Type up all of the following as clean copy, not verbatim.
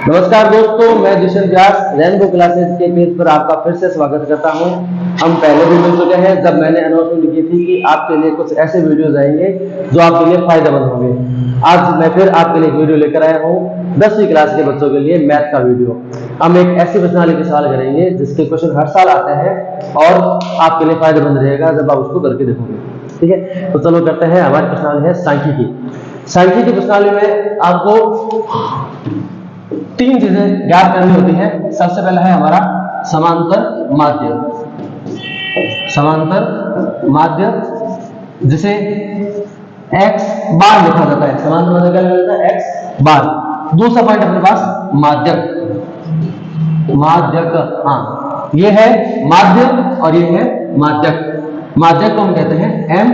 नमस्कार दोस्तों, मैं जिशन व्यास रेनबो क्लासेस के पेज पर आपका फिर से स्वागत करता हूं। हम पहले भी मिल चुके हैं जब मैंने अनाउंसमेंट की थी कि आपके लिए कुछ ऐसे वीडियोस आएंगे जो आपके लिए फायदेमंद होंगे। आज मैं फिर आपके लिए एक वीडियो लेकर आया हूं 10वीं क्लास के बच्चों के लिए मैथ का वीडियो। हम एक ऐसी प्रश्नावली के सवाल करेंगे जिसके क्वेश्चन हर साल आते हैं और आपके लिए फायदेमंद रहेगा जब आप उसको करके देखोगे। ठीक है, तो चलो करते हैं। हमारी प्रश्नावली है सांख्यिकी। सांख्यिकी प्रश्नावली में आपको तीन चीजें ज्ञात करनी होती है। सबसे पहला है हमारा समांतर माध्य। समांतर माध्य जिसे x बार लिखा जाता है। समांतर माध्य क्या लिखा जाता है? x बार। दूसरा पॉइंट अपने पास माध्यक। माध्यक, हाँ, ये है माध्य और ये है माध्यक। माध्यक को हम कहते हैं m।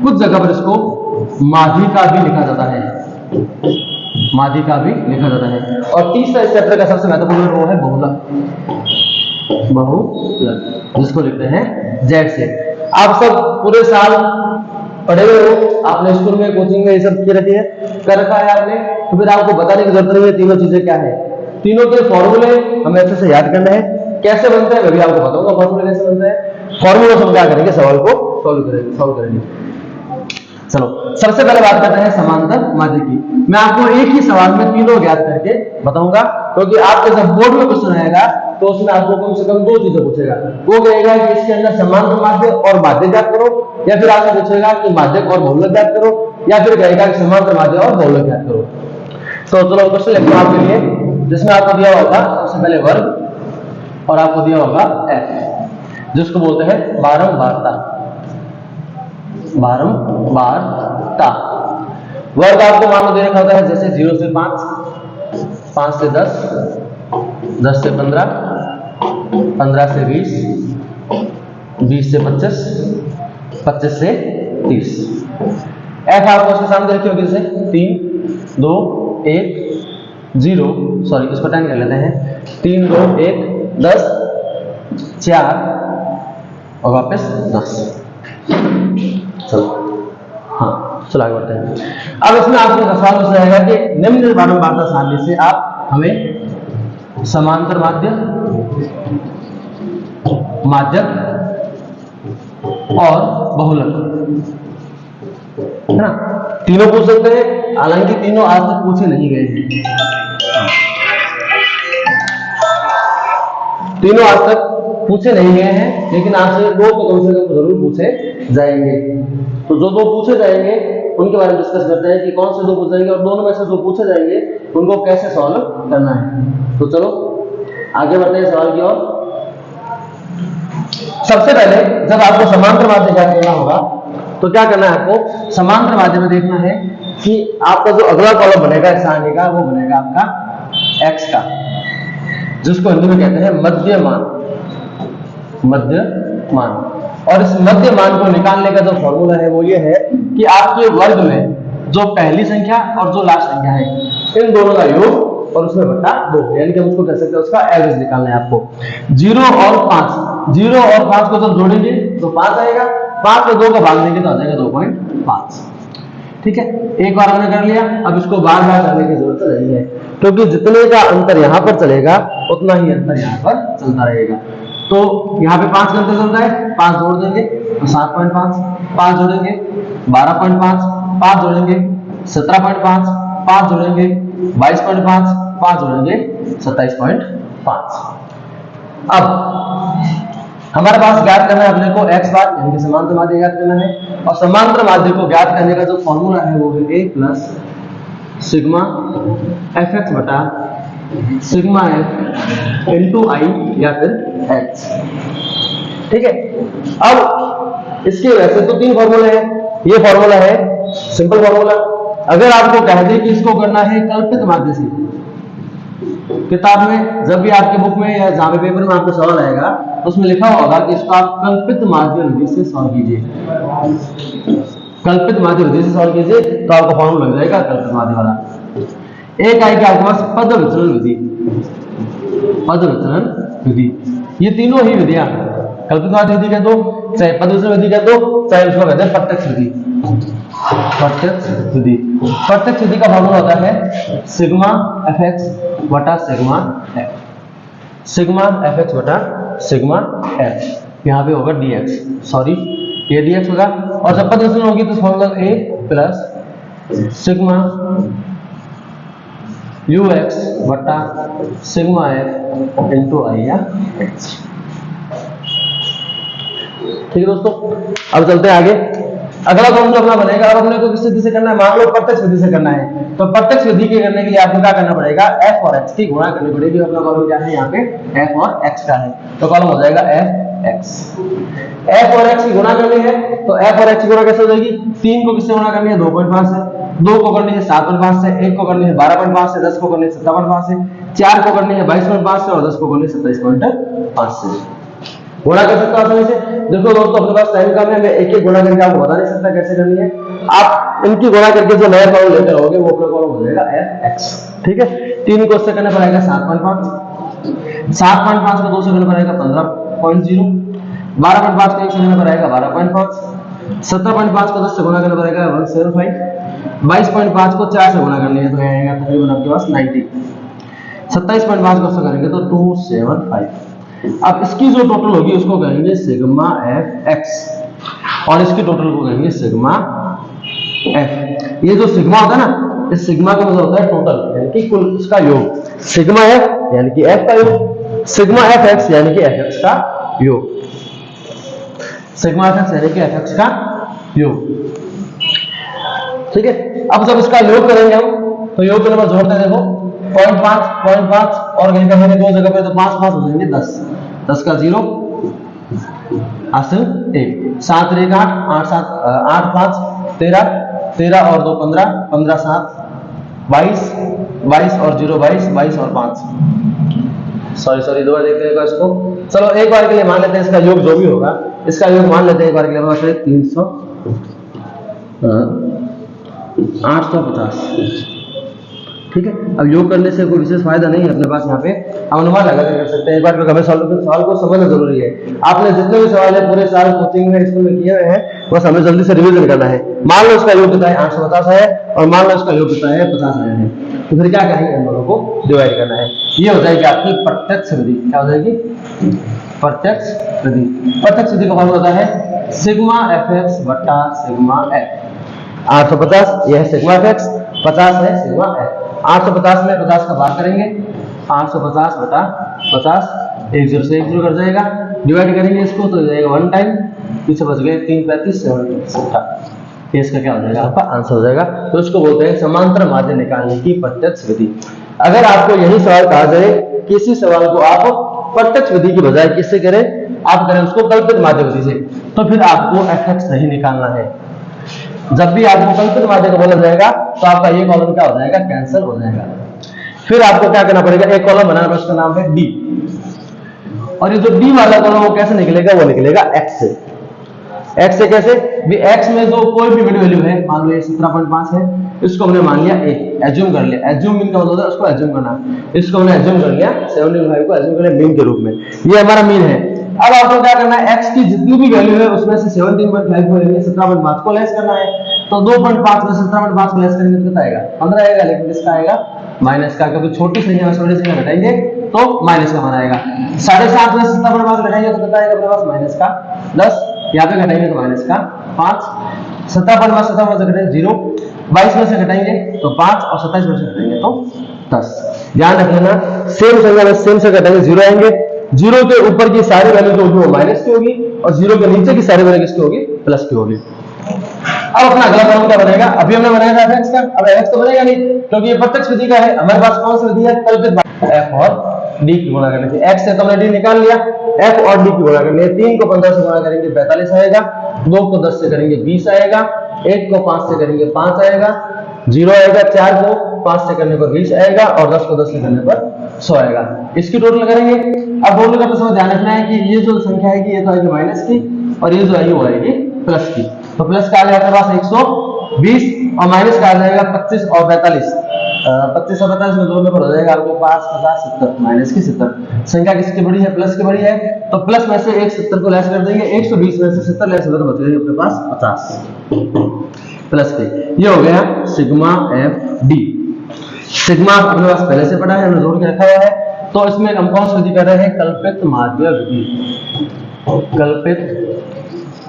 कुछ जगह पर इसको माध्यिका भी लिखा जाता है। माध्यिका भी लिखा जाता है। और तीसरा इस चैप्टर का सबसे महत्वपूर्ण वो है बहुलक। बहुलक जिसको लिखते हैं Z से। आप सब पूरे साल पढ़े हुए हो, आपने स्कूल में कोचिंग में ये सब की रखी है, कर रखा है आपने, तो फिर आपको बताने की जरूरत नहीं है तीनों चीजें क्या है। तीनों के फॉर्मूले हमें अच्छे से याद करना है। कैसे बनते हैं मैं भी आपको बताऊंगा। फॉर्मूले कैसे बनते हैं, फॉर्मूला से हम क्या करेंगे, सवाल को सॉल्व करेंगे। चलो सबसे पहले बात करते हैं समांतर माध्य की। मैं आपको एक ही सवाल में तीनों ज्ञात करके बताऊंगा, क्योंकि आपके जब बोर्ड में क्वेश्चन आएगा तो उसमें आपको कम से कम दो चीजें पूछेगा। वो कहेगा कि इसके अंदर समांतर माध्य और माध्य ज्ञात करो, या फिर आपसे पूछेगा कि माध्यक और बहुलक ज्ञात करो, या फिर कहेगा कि समांतर माध्य और बहुलक ज्ञात करो। तो चलो क्वेश्चन लिखते हैं आपके लिए, जिसमें आपको दिया होगा सबसे पहले वर्ग और आपको दिया होगा f, जिसको बोलते हैं बारंबारता। बारंबारता। वर्ग आपको मान लो दे रखा होता है जैसे 0 से 5, 5 से 10, 10 से 15, 15 से 20, 20 से 25, 25 से 30। f आपको उसके सामने रखी होगी जैसे 3 2 1 0, सॉरी इसको 10 कर लेते हैं। 3 2 1 10 4 और वापस 10। चलो हाँ, चलो आगे बढ़ते हैं। अब इसमें आपको सवाल पूछा जाएगा कि निम्न बारंबारता सारणी से आप हमें समांतर माध्य, माध्यक और बहुलक, है ना, तीनों पूछ सकते हैं। हालांकि तीनों आज तक पूछे नहीं गए हैं। तीनों आज तक पूछे नहीं गए हैं, लेकिन आपसे दो तो कम से कम जरूर पूछे जाएंगे। तो जो दो पूछे जाएंगे उनके बारे में डिस्कस करते हैं कि कौन से दो पूछे जाएंगे और दोनों में से जो पूछे जाएंगे उनको कैसे सॉल्व करना है। तो चलो आगे बढ़ते हैं सवाल की ओर। सबसे पहले जब आपको समांतर माध्य ज्ञात करना होगा तो क्या करना है आपको, समांतर माध्य में देखना है कि आपका जो अगला कॉलम बनेगा इस सारणी का, वो बनेगा आपका x का, जिसको हिंदी में कहते हैं मध्यमान। मध्यमान। और इस मध्यमान को निकालने का जो फॉर्मूला है वो ये है कि आपके वर्ग में जो पहली संख्या और जो लास्ट संख्या है, इन दोनों का योग और उसमें बटा 2, यानी कि हम उसको कह सकते हैं उसका एवरेज निकालना है आपको। 0 और 5, 0 और 5 को जब जोड़ेंगे तो 5 आएगा, 5 में 2 का भाग देंगे तो आ जाएगा 2.5। ठीक है, एक बार हमने कर लिया। अब इसको बार बार करने की जरूरत नहीं है, क्योंकि जितने का अंतर यहाँ पर चलेगा उतना ही अंतर यहाँ पर चलता रहेगा। तो यहाँ पे 5 का अंतर चलता है, 5 जोड़ देंगे तो 7.5, 5 जोड़ेंगे 12.5, 5 जोड़ेंगे 17.5, 5 जोड़ेंगे 22.5, 5 जोड़ेंगे 27.5। अब हमारे पास ज्ञात करना है अपने को x बार, यानी कि समांतर माध्य ज्ञात करना है। और समांतर माध्य को ज्ञात करने का जो फॉर्मूला है वो है a प्लस सिग्मा fx बटा सिग्मा f इंटू i या फिर h। ठीक है, अब इसके वैसे तो तीन फॉर्मूले हैं। ये फॉर्मूला है सिंपल फॉर्मूला। अगर आपको कह दें कि इसको करना है कल्पित माध्य से, किताब में जब भी आपकी बुक में या जहां पे पेपर में आपको सवाल आएगा तो उसमें लिखा होगा कि इसको आप कल्पित माध्य विधि से सॉल्व कीजिए। कल्पित माध्य विधि से सॉल्व कीजिए तो आपका फॉर्मूला लग जाएगा कल्पित माध्य वाला। एक आएगी आपके पास पद विचलन विधि। पद विचलन विधि, ये तीनों ही विधियां कल्पित माध्य विधि कह दो, चाहे पद विचलन विधि कह दो, चाहे उसको कहते हैं प्रत्यक्ष विधि। प्रत्यक्ष विधि, प्रत्यक्ष विधि का फॉर्मूला होता है सिग्मा fx बटा sigma F, sigma F x बटा सिग्मा एफ, यहाँ पे होगा डी एक्स, सॉरी ये डी एक्स होगा, और जब पद होगी तो formula A plus sigma you x बटा सिग्मा एफ इंटू आई एक्स। ठीक है दोस्तों, अब चलते हैं आगे। अगला कॉलम जो अपना बनेगा, अब अपने को किस विधि से करना है, मान लो प्रत्यक्ष विधि से करना है, तो प्रत्यक्ष विधि के करने के लिए आपको क्या करना पड़ेगा, f और x की गुणा करनी पड़ेगी। अपना कॉलम क्या है यहाँ पे f और x का है, तो कॉलम हो जाएगा f और x की गुणा करनी है, तो f और x की गुणा कैसे हो जाएगी, 3 को किससे गुणा करनी है, 2.5 से, 2 को करनी है 7.5 से, 1 को करनी है 12.5 से, 10 को करनी है 17.5 से, 4 को करनी है 22.5 से, और 10 को करनी है 27.5 से। गुणा कर सकता हूं से। देखो दोस्तों, अपने पास टाइम कम है, मैं एक एक गुणा करके आपको बता नहीं सकता कैसे करनी है। आप इनकी गुणा करके जो नया कॉलम लेकर आओगे वो अपना कॉलम हो जाएगा f(x). ठीक है, 3 को उससे करने पड़ेगा 7.5, 7.5 को 2 से करने पड़ेगा 15.0, 12.5 को 1 से करने पड़ेगा 12.5, 17.5 को 10 से गुणा करना पड़ेगा 175, 22.5 को 4 से गुणा करनी है तो आएगा तकरीबन आपके पास 90, 27.5 को उससे करेंगे तो 275। अब इसकी जो टोटल होगी उसको कहेंगे सिग्मा एफ एक्स, और इसकी टोटल को कहेंगे सिग्मा एफ। ये जो सिग्मा होता है ना, इस सिग्मा का मतलब होता है टोटल, यानी कि कुल इसका योग, सिग्मा एफ यानी कि एफ का योग, सिग्मा एफ एक्स यानी कि एफ एक्स का योग, सिग्मा एफ एक्स यानी कि एफ एक्स का योग। ठीक है, अब जब इसका योग करेंगे हम, तो योग के नंबर जोड़ते देखो 0.5 और कहीं कहीं दो जगह पे तो 5 हो जाएंगे 10, 10 का 0 हासिल 1, 7 1 8, 8 7 8 5 13, 13 और 2 15, 15 7 22, 22 और 0 22, 22 और 5, सॉरी दो बार देखते हैं इसको। चलो एक बार के लिए मान लेते हैं इसका योग जो भी होगा, इसका योग मान लेते हैं एक बार के लिए 300 850। ठीक है, अब योग करने से कोई विशेष फायदा नहीं है अपने पास, यहाँ पे हम अनुमान लगा कर सकते हैं। एक बार हमें सवाल को समझना जरूरी है। आपने जितने भी सवाल है पूरे साल कोचिंग में स्कूल में किए हुए हैं, बस हमें जल्दी से रिवीजन करना है। मान लो इसका योग कितना है 850 है, और मान लो इसका योग कितना है 50 आया है, तो फिर क्या करेंगे, इन दोनों को डिवाइड करना है। ये हो जाएगी आपकी प्रत्यक्ष विधि। क्या हो जाएगी, प्रत्यक्ष विधि। प्रत्यक्ष विधि का फॉर्मूला होता है सिग्मा एफ एक्स बटा सिग्मा एफ। 850 यह सिग्मा एफ एक्स, 50 है सिग्मा एफ। 850 में 50 का भाग करेंगे, 850 बटा 50, 1 0 से 1 0 कर जाएगा, डिवाइड करेंगे इसको तो हो जाएगा 1 टाइम, पीछे बच गए 3 35 7 ये इसका क्या हो जाएगा, आपका आंसर हो जाएगा। तो इसको बोलते हैं समांतर माध्य निकालने की प्रत्यक्ष विधि। अगर आपको यही सवाल कहा जाए कि इसी सवाल को आप प्रत्यक्ष विधि की बजाय किससे करें, आप करें उसको कल्पित माध्य विधि से, तो फिर आपको fx नहीं निकालना है। जब भी आपको कल्पित माध्य को बोला जाएगा तो आपका ये कॉलम क्या हो जाएगा, कैंसिल हो जाएगा। फिर आपको क्या करना पड़ेगा, एक कॉलम बनाना पड़ेगा, उसका नाम है डी, और ये जो डी वाला कॉलम वो कैसे निकलेगा, वो निकलेगा x से। x से कैसे भी, x में जो कोई भी मिड वैल्यू है, मान लो ये 17.5 है, इसको हमने मान लिया a, एज्यूम कर लिया। एज्यूम मीन का मतलब है उसको एज्यूम करना, इसको हमने एज्यूम कर लिया 75 को एज्यूम कर लिया मीन के रूप में, ये हमारा मीन है। अब आपको क्या करना है, x की जितनी भी वैल्यू है उसमें से 17.5 को लेंगे, 17.5 को लेस करना है, तो 2.5 में 17.5 को लेस करेंगे कितना आएगा, 15 आएगा, लेकिन किसका आएगा, माइनस का, क्योंकि छोटी संख्या में बड़ी संख्या घटाएंगे तो माइनस का मान आएगा। 7.5 में 17.5 घटाएंगे तो कितना आएगा अपने पास, माइनस का 10, यहाँ पे घटाएंगे तो माइनस का 5, 17.5 17 से घटाएंगे 0, 22 में से घटाएंगे तो 5, और 27 में से घटाएंगे तो 10। ध्यान रख लेना, सेम संख्या में सेम से घटाएंगे 0 आएंगे, 0 के ऊपर की सारी वैल्यू जो होगी वो माइनस की होगी, और 0 के नीचे की सारी वैल्यू किसकी होगी, प्लस की होगी। अब अपना अगला कॉलम क्या बनेगा, अभी हमने बनाया था x का, अब x तो बनेगा नहीं क्योंकि ये प्रत्यक्ष विधि का है। हमारे पास कौन सी विधि है, कल्पित, f और d की गुणा करने की। x से तो हमने d निकाल लिया, f और d की गुणा करनी है। 3 को 15 से गुणा करेंगे 45 आएगा, 2 को 10 से करेंगे 20 आएगा, 1 को 5 से करेंगे 5 आएगा, 0 आएगा, 4 को 5 से करने पर 20 आएगा, और 10 को 10 से करने पर 100 आएगा। इसकी टोटल करेंगे। अब टोटल का तो ध्यान रखना है कि ये जो संख्या है ये तो आएगी माइनस की, और ये जो है वो आएगी प्लस की। तो प्लस का आ जाएगा पास 120, और माइनस का आ जाएगा 25 और 45। 25 और 45 में जोड़ने पर हो जाएगा आपको 5 50 70, माइनस की 70। संख्या किसकी बड़ी है, प्लस की बड़ी है, तो प्लस में से 1 70 को लेस कर देंगे, 120 में से 70 लेस कर तो बच जाएगा अपने पास 50 प्लस के। ये हो गया सिग्मा एफ डी। सिग्मा अपने पास पहले से पढ़ा है, हमने जोड़ के रखा हुआ है। तो इसमें हम कौन सी विधि कर रहे हैं? कल्पित माध्य विधि। कल्पित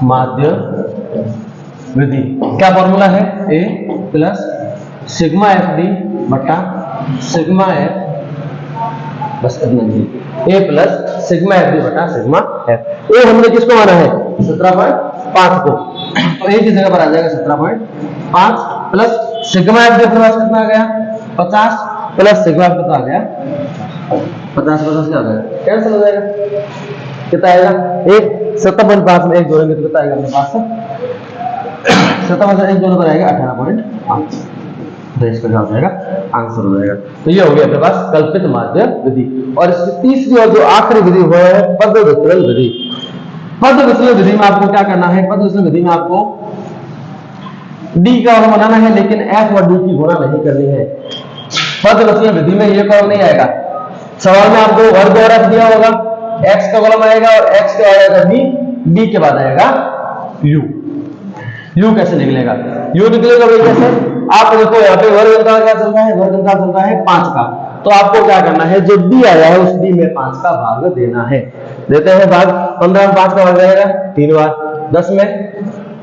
माध्य विधि क्या फॉर्मूला है? ए प्लस सिग्मा एफ डी बटा सिग्मा एफ, बस इतना ही, ए प्लस सिग्मा एफ डी बटा सिग्मा एफ। ए हमने किसको माना है? 17.5 को, तो ए की जगह पर आ जाएगा 17.5 प्लस सिग्मा एफ डी अपने पास कितना आ गया? 50 प्लस सिग्मा एफ कितना आ गया? 50 क्या आ गया? कैंसिल हो जाएगा। कितना आएगा? एक 17.5 में एक जोड़ेंगे तो कितना आएगा अपने पास? 17 में एक जोड़ने पर आएगा 18.5। तो इसका क्या हो जाएगा? आंसर हो जाएगा। तो ये हो गया अपने पास कल्पित माध्य विधि। और इसकी तीसरी और जो आखिरी विधि वो है पद विचलन विधि। पद विचलन विधि में आपको क्या करना है? पद विचलन विधि में आपको डी का वर्ग बनाना है, लेकिन एफ और डी की गुणा नहीं करनी है। पद विचलन विधि में ये कॉलम नहीं आएगा। सवाल में आपको वर्ग और एफ दिया होगा, एक्स का कॉलम आएगा और एक्स के बाद आएगा डी, डी के बाद आएगा यू। यू कैसे निकलेगा? यू निकलेगा भाई कैसे? आप देखो यहाँ पे वर्ग अंतराल क्या चल रहा है? वर्ग अंतराल चल रहा है 5 का। तो आपको क्या करना है? जो डी आया है उस डी में 5 का भाग देना है। देते हैं भाग। 15 में 5 का भाग जाएगा 3 बार, 10 में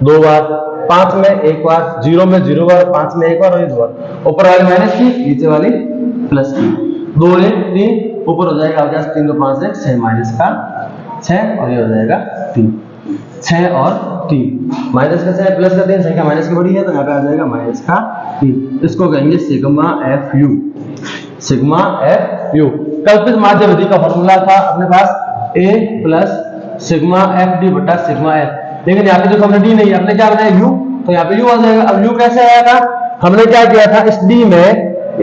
2 बार, 5 में 1 बार, 0 में 0 बार, 5 में 1 बार और ये 2 बार। ऊपर वाली माइनस की, नीचे वाली प्लस की। 2 ने 3 ऊपर हो जाएगा 3 2 5 6 माइनस का 6 और ये हो जाएगा 3। 6 और 3 माइनस का 6 प्लस का 3, संख्या माइनस की बड़ी है तो यहाँ पे आ जाएगा माइनस का 3। इसको कहेंगे sigma F you. Sigma F you कल्पित माध्य विधि का फॉर्मूला था अपने पास ए प्लस सिग्मा एफ डी बटा सिग्मा एफ। लेकिन यहाँ पे देखो हमने डी नहीं, हमने क्या बनाया? यू। तो यहाँ पे यू आ जाएगा। अब यू कैसे आया था? हमने क्या किया था? इस डी में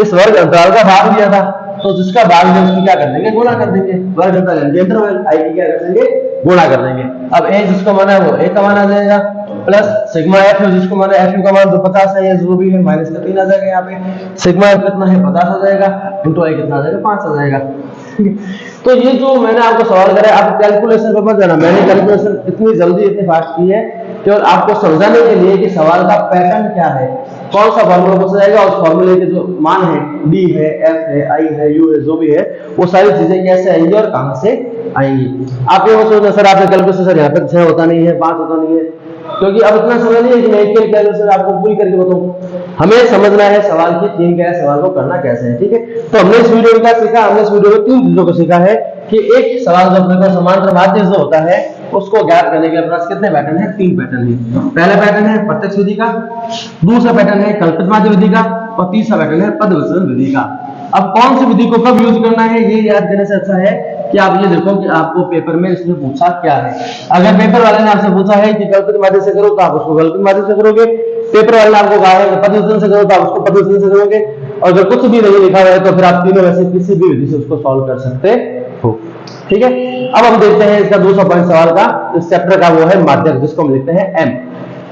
इस वर्ग अंतराल का भाग दिया था, तो जिसका भाग है उसकी क्या कर देंगे? गुणा कर देंगे। वर्ग अंतराल इंटरवल आई की क्या कर देंगे? गुणा कर देंगे। अब ए जिसको माना है वो ए का मान आ जाएगा प्लस सिग्मा एफ यू जिसको माना एफ यू का मान जो 50 है, ये जो भी है माइनस का 3 आ जाएगा। यहाँ पे सिग्मा एफ कितना है? 50 आ जाएगा, इंटू आई कितना आ जाएगा? 5 आ जाएगा। तो ये जो मैंने आपको सवाल करा है, आप कैलकुलेशन पर मत जाना। मैंने कैलकुलेशन इतनी जल्दी इतनी फास्ट की है केवल आपको समझाने के लिए कि सवाल का पैटर्न क्या है, कौन सा फॉर्मूला पूछा जाएगा, उस फॉर्मूले के जो मान है, डी है, एफ है, आई है, यू है, जो भी है, वो सारी चीजें कैसे आएंगी और कहां से आएंगी। आप ये सोचो सर आपने कैलकुलेशन सर यहाँ पे 6 होता नहीं है, 5 होता नहीं है, क्योंकि अब इतना समय नहीं है कि मैं एक कैलकुलेशन आपको पूरी करके बताऊं। हमें समझना है सवाल की थीम क्या है, सवाल को करना कैसे है। ठीक है, तो हमने इस वीडियो में क्या सीखा? हमने इस वीडियो में 3 चीजों को सीखा है कि एक सवाल जो अपने को समांतर माध्य जो होता है उसको ज्ञात करने के पास कितने पैटर्न है? 3 पैटर्न है। पहला पैटर्न है प्रत्यक्ष विधि का, दूसरा पैटर्न है कल्पित माध्य विधि का और तीसरा पैटर्न है पद विचलन विधि का। अब कौन सी विधि को कब यूज करना है ये याद करने से अच्छा है कि आप ये देखो कि आपको पेपर में इसमें पूछा क्या है। अगर पेपर वाले ने आपसे पूछा है कि कल्पित माध्य से करो तो आप उसको कल्पित माध्य से करोगे, पेपर वाले ने आपको कहा है कि पद विचलन से करो तो आप उसको पद विचलन से करोगे, और अगर कुछ भी नहीं लिखा हुआ है तो फिर आप तीनों में से किसी भी विधि से उसको सॉल्व कर सकते हो। ठीक है, अब हम देखते हैं इसका दूसरा पॉइंट सवाल का, इस चैप्टर का, वो है माध्यक, जिसको हम लिखते हैं एम।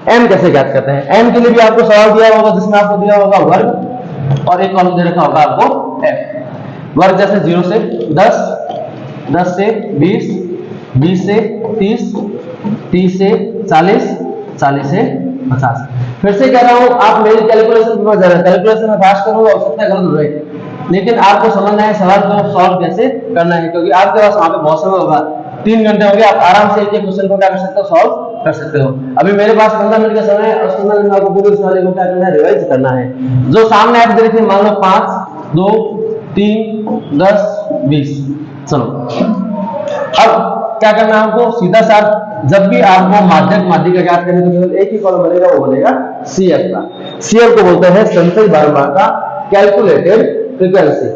एम कैसे ज्ञात करते हैं? एम के लिए भी आपको सवाल दिया होगा जिसमें आपको दिया होगा वर्ग और एक कॉलम दे रखा होगा आपको एफ। वर्ग जैसे 0 से 10, 10 से 20, 20 से 30, 30 से 40, 40 से 50। फिर से कह रहा हूं आप मेरी कैलकुलेशन में जाना, कैलकुलेशन में फास्ट करूंगा, हो सकता है गलत हो जाए, लेकिन आपको समझना है सवाल को सॉल्व कैसे करना है, क्योंकि आपके पास वहां पे बहुत समय होगा, 3 घंटे हो गए, आप आराम से एक क्वेश्चन को क्या कर सकते हो? सॉल्व कर सकते हो। अभी मेरे पास 15 मिनट का समय है और 15 मिनट में आपको पूरे सवाल को क्या करना है? रिवाइज करना है। जो सामने आप देख रहे हैं, मान लो 5, 2, 3, 10, 20। चलो अब क्या करना है आपको? सीधा साथ जब भी आपको माध्यक माध्यिका ज्ञात करने तो केवल एक ही कॉलम बनेगा, वो बनेगा सीएफ का। सीएफ को बोलते हैं संचयी बारंबारता, कैलकुलेटेड फ्रीक्वेंसी।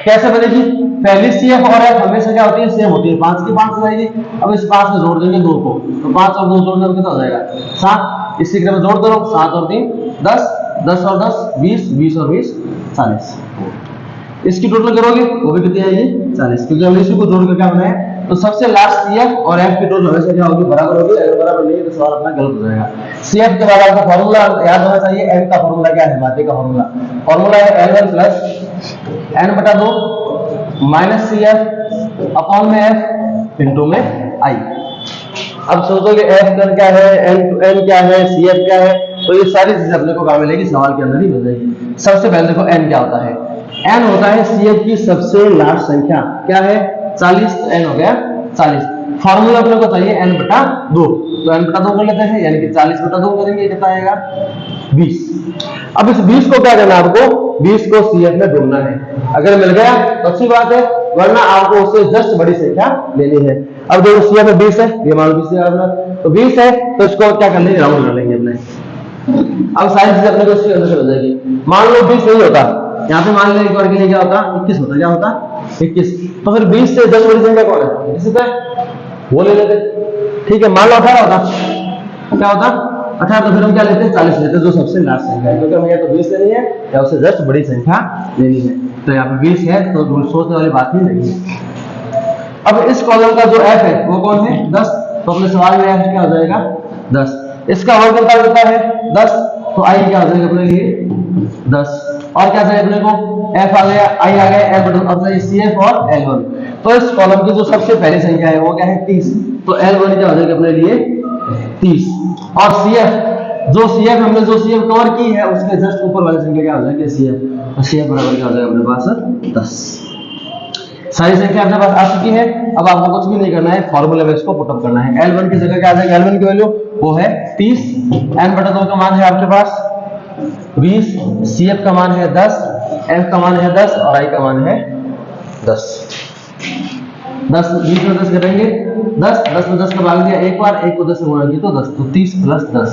कैसे बनेगी? पहली सीएफ और एफ हमेशा क्या होती है? सेम होती है। 5 की 5 हो जाएगी। अब इस 5 में जोड़ देंगे 2 को, तो 5 और 2 जोड़ने में कितना हो जाएगा? 7। इसी क्रम में जोड़ दो, 7 और 3 10, 10 और 10 20, 20 और 20 40। इसकी टोटल करोगे वो भी कितनी आएगी? 40, क्योंकि हमने इसी को जोड़ कर क्या बनाया। तो सबसे लास्ट सीएफ और एफ की टोटल हमेशा क्या होगी? बराबर होगी। अगर बराबर नहीं है तो सवाल अपना गलत हो जाएगा। सीएफ के बाद आपका फॉर्मूला याद होना चाहिए। एम का फॉर्मूला क्या है? माध्य का फॉर्मूला, फॉर्मूला है L1 प्लस n बटा 2 माइनस सीएफ अपॉन में एफ इंटू में आई। अब सोचोगे एफ क्या है, एन क्या है, सीएफ क्या है, तो ये सारी चीजें अपने को कहाँ मिलेगी, सवाल के अंदर ही मिल जाएगी। सबसे पहले देखो n क्या होता है, n होता है CF की सबसे लास्ट संख्या, क्या है 40, तो n हो गया 40। फॉर्मूला अपने को चाहिए n/2, तो n/2 कर लेते हैं, यानी कि 40/2 करेंगे, कितना आएगा 20। अब इस 20 को क्या करना है आपको, 20 को CF में ढूंढना है। अगर मिल गया तो अच्छी बात है, वरना आपको उससे जस्ट बड़ी संख्या लेनी है। अब देखो CF में 20 है, ये मान लो 20 है, तो 20 है तो इसको क्या कर लेंगे, राउंड कर लेंगे अपने। अब सारी चीजें अपने को इसके अंदर से हो जाएगी। मान लो 20 नहीं होता, यहाँ पे मान लो एक बार के लिए क्या होता, 21 होता, क्या होता 21, तो फिर 20 से 10 बड़ी संख्या कौन है, 21 होता है, वो ले लेते। ठीक है, मान लो 18 होता, क्या होता 18, तो फिर हम क्या लेते हैं 40 लेते हैं, जो सबसे लास्ट संख्या है, क्योंकि हमें या तो 20 लेनी है या उससे जस्ट बड़ी संख्या लेनी है। तो यहाँ पे 20 है, तो सोचने वाली बात ही नहीं है। अब इस कॉलम का जो f है वो कौन है 10, तो अपने सवाल में f क्या हो जाएगा 10। इसका वर्ग कितना है 10, तो i क्या हो जाएगा अपने लिए 10, और क्या चाहिए अपने को f आ गया, i आ गया, f अब चाहिए CF और L1। तो इस कॉलम की जो सबसे पहली संख्या है वो क्या है 30, तो L1 क्या हो जाएगा अपने लिए 30, और CF जो CF हमने जो CF कवर की है उसके जस्ट ऊपर वाली संख्या क्या हो जाएगी CF, तो CF बराबर क्या हो जाएगा अपने पास 10। सारी संख्या अपने पास आ चुकी है। अब आपको कुछ भी नहीं करना है, फॉर्मूला में इसको पुट अप करना है। L1 की जगह क्या आ जाएगा, L1 की वैल्यू वो है 30, n/2 का मान है आपके पास 20, CF का मान है 10, F का मान है 10 और I का मान है 10। 10 20 में 10 करेंगे, 10 में 10 का भाग दिया एक बार, 1 को 10 से गुणा किया तो 10, तो 30 + 10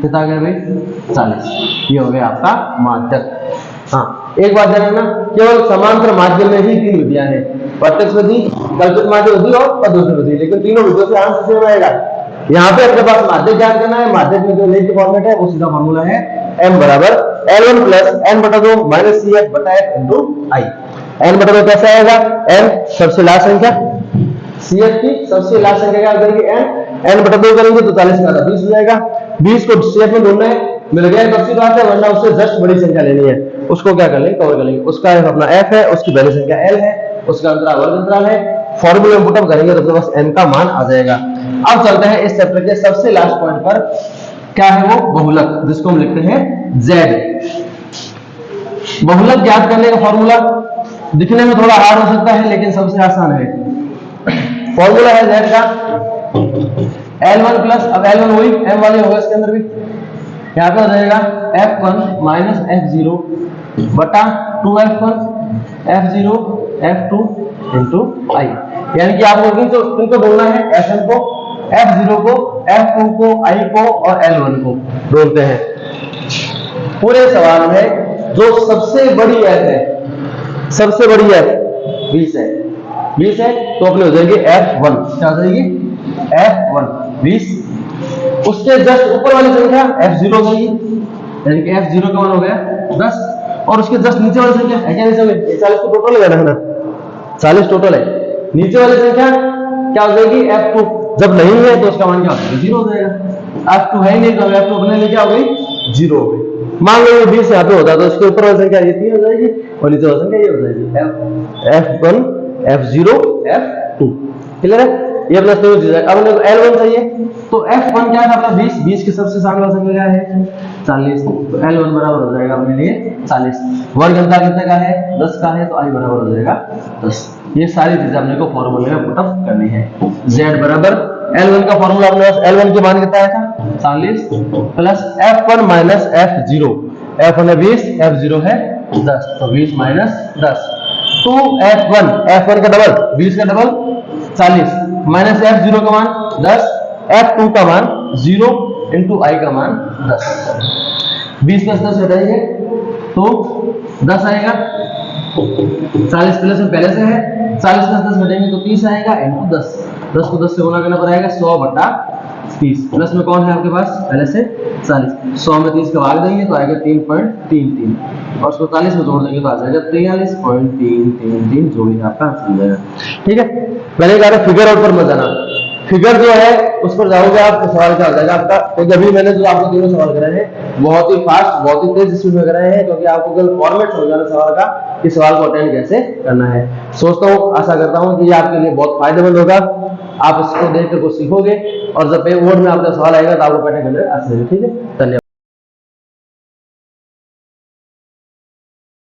कितना आ गया भाई 40। ये हो गया आपका माध्यक। हाँ, एक बात ध्यान रखना, केवल समांतर माध्यम में ही 3 विधियां हैं, प्रत्यक्ष विधि, कल्पित माध्यम विधि और पदोष विधि, लेकिन तीनों विधियों से आंसर सेम आएगा। यहाँ पे अपने पास माध्यक ज्ञात करना है, माध्यक में जो लिंक फॉर्मेट है वो सीधा फॉर्मूला है m बराबर L1 + n/2 - CF/F × I। n/2 कैसे आएगा, n सबसे लास्ट संख्या, CF की सबसे लास्ट संख्या क्या करेंगे n/2 करेंगे तो 40 का 20 हो जाएगा। 20 को CF में ढूंढना है, मिल गया तो अच्छी बात है, वरना उससे जस्ट बड़ी संख्या लेनी है, उसको क्या कर लेंगे कवर कर लेंगे। उसका अपना f है, उसकी पहली संख्या L है, उसका अंतराल वर्ग अंतराल है, फॉर्मूले में पुट अप करेंगे तो अपने पास m का मान आ जाएगा। अब चलते हैं इस चैप्टर के सबसे लास्ट पॉइंट पर, क्या है वो बहुलक, जिसको हम लिखते हैं Z। बहुलक ज्ञात करने का फॉर्मूला दिखने में थोड़ा हार्ड हो सकता है, लेकिन सबसे आसान है। फॉर्मूला है Z का L1 प्लस, अब L1 वही m वाले होगा इसके अंदर भी, यहाँ पे हो जाएगा F1 - F0 बटा 2F1 F0 F2 × I, यानी कि आपको इनको ढूंढना है, Fn को, F0 को, F2 को, I को और L1 को ढूंढते हैं। पूरे सवाल में जो सबसे बड़ी f है, सबसे बड़ी f 20 है, 20 है तो अपने हो जाएगी F1, क्या हो जाएगी F1 20, उसके जस्ट ऊपर वाली संख्या F0 हो जाएगी, यानी कि F0 का मान हो गया 10, और उसके जस्ट नीचे वाली संख्या है क्या, नीचे में 40 तो टोटल है ना, 40 टोटल है, नीचे वाली संख्या क्या हो जाएगी F2, जब नहीं है तो उसका मान क्या हो जाएगा 0 हो जाएगा। F2 है ही नहीं तो F2 अपने लिए क्या हो गई 0 हो गई। मान लो ये 20 यहाँ पे होता तो इसके ऊपर वाली संख्या ये 3 हो जाएगी और नीचे वाली संख्या ये हो जाएगी F1 F0 F2। क्लियर है, ये अपना सेम चीज है। अब अपने को L1 चाहिए, तो F1 क्या था अपना 20, 20 के सबसे सामने वाला संख्या क्या है 40, तो L1 बराबर हो जाएगा अपने लिए 40। वर्ग अंतर कितने का है 10 का है, तो I बराबर हो जाएगा 10। ये सारी चीजें अपने को फॉर्मूले में पुट अप करनी है। Z बराबर L1 का फॉर्मूला अपने पास, L1 के मान कितना आया था 40 plus F1 minus F0, F1 है 20, F0 है 10, तो 20 माइनस 10 2F1, F1 का डबल 20 का डबल 40 माइनस F0 का मान 10, F2 का मान 0 इंटू I का मान 10। 20 में 10 हटाइए तो 10 आएगा, 40 प्लस में पहले से है, 40 में 10 घटेंगे तो 30 आएगा इंटू 10, 10 को 10 से गुणा करना पड़ेगा 100/30, प्लस में कौन है आपके पास पहले से 40, 100 में 30 का भाग देंगे तो आएगा 3.33 और उसको 40 में जोड़ देंगे तो आ जाएगा 43.333, जो भी आपका आंसर हो जाएगा। ठीक है, मैंने कहा फिगर आउट पर मत जाना, फिगर जो है उस पर जाओगे आप तो सवाल क्या हो जाएगा आपका। तो अभी मैंने जो आपको तीनों सवाल कराए हैं बहुत ही फास्ट, बहुत ही तेज स्पीड में कराए हैं, क्योंकि आपको केवल फॉर्मेट समझ जाना सवाल का कि सवाल को अटेंड कैसे करना है। सोचता हूँ, आशा करता हूँ कि ये आपके लिए बहुत फायदेमंद होगा, आप इसको देख कर कुछ सीखोगे और जब बोर्ड में आपका सवाल आएगा तो आपको पैटर्न करने आसानी। ठीक है, धन्यवाद।